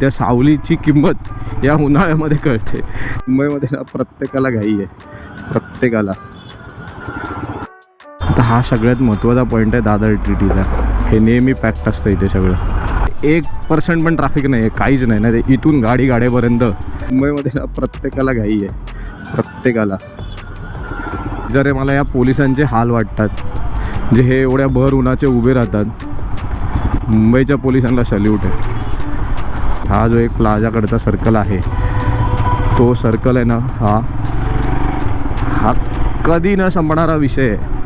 त्या सावलीची किंमत या उन्हाळ्यामध्ये कळते. मुंबईमध्ये ना प्रत्येकाला घाई आहे, प्रत्येकाला. आता हा सगळ्यात महत्त्वाचा पॉईंट आहे दादर टीटीचा. हे नेहमी पॅक्ट असतं इथे सगळं. 1% पण ट्रॅफिक नाही आहे, काहीच नाही ना. ते इथून गाड्यापर्यंत मुंबईमध्ये ना प्रत्येकाला घाई आहे, प्रत्येकाला. जरे मला या पोलिसांचे हाल वाटतात, जे हे एवढ्या भर उन्हाचे उभे राहतात. मुंबईच्या पोलिसांना सल्यूट आहे. हा जो एक प्लाझाकडचा सर्कल आहे, तो सर्कल आहे ना, हा कधी न संपणारा विषय आहे.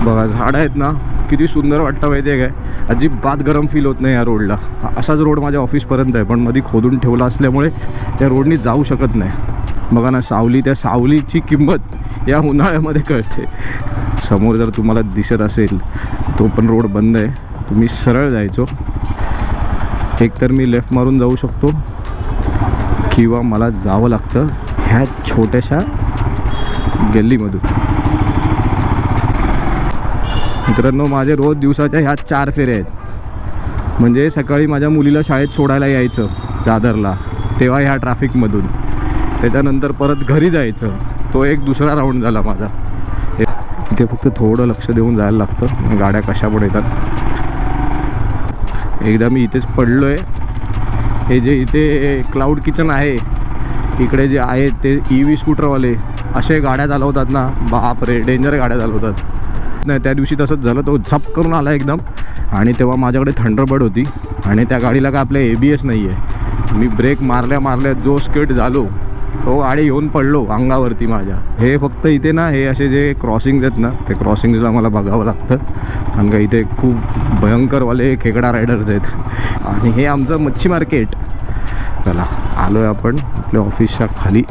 बघा झाडं आहेत ना, किती सुंदर वाटतं माहिती आहे काय. अजिबात गरम फील होत नाही या रोडला. असाच रोड माझ्या ऑफिसपर्यंत आहे, पण मध्ये खोदून ठेवला असल्यामुळे त्या रोडनी जाऊ शकत नाही. बघा ना सावली, त्या सावलीची किंमत या उन्हाळ्यामध्ये कळते. समोर जर तुम्हाला दिसत असेल तो पण रोड बंद आहे. तुम्ही सरळ जायचो, एकतर मी लेफ्ट मारून जाऊ शकतो किंवा मला जावं लागतं ह्या छोट्याशा गल्लीमधून. मित्रांनो, माझे रोज दिवसाच्या ह्या 4 फेऱ्या आहेत. म्हणजे सकाळी माझ्या मुलीला शाळेत सोडायला यायचं दादरला, तेव्हा ह्या ट्रॅफिकमधून. त्याच्यानंतर परत घरी जायचं, तो एक दुसरा राऊंड झाला माझा. इथे फक्त थोडं लक्ष देऊन जायला लागतं, गाड्या कशा पण येतात. एकदा मी इथेच पडलो आहे. हे जे इथे क्लाउड किचन आहे, इकडे जे आहेत ते EV स्कूटरवाले असे गाड्या चालवतात ना, बापरे डेंजर गाड्या चालवतात. नाही, त्या दिवशी तसंच झालं. तो झप करून आला एकदम, आणि तेव्हा माझ्याकडे थंडरबर्ड होती आणि त्या गाडीला काय आपल्या ABS नाही आहे. मी ब्रेक मारल्या जो स्किड झालो, तो गाडी घेऊन पडलो अंगावरती माझ्या. हे फक्त इथे ना, हे असे जे क्रॉसिंग्ज आहेत ना, ते क्रॉसिंग्जला मला बघावं लागतं, कारण का इथे खूप भयंकरवाले खेकडा रायडर्स आहेत. आणि हे आमचं मच्छी मार्केट. चला आलो आहे आपण आपल्या ऑफिसच्या खाली.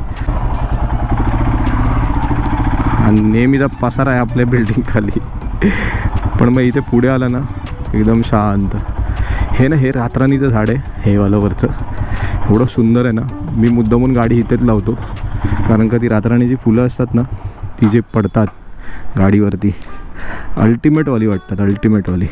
आणि नेहमीचा पसारा आहे आपल्या बिल्डिंग खाली, पण मग इथे पुढे आलं ना एकदम शांत. हे ना, हे रातराणीचं झाड आहे, हे वालं वरचं. एवढं सुंदर आहे ना. मी मुद्दामून गाडी इथेच लावतो, कारण का ती रातराणीची फुलं असतात ना, ती जे पडतात गाडीवरती, अल्टिमेटवाली वाटतात, अल्टिमेटवाली.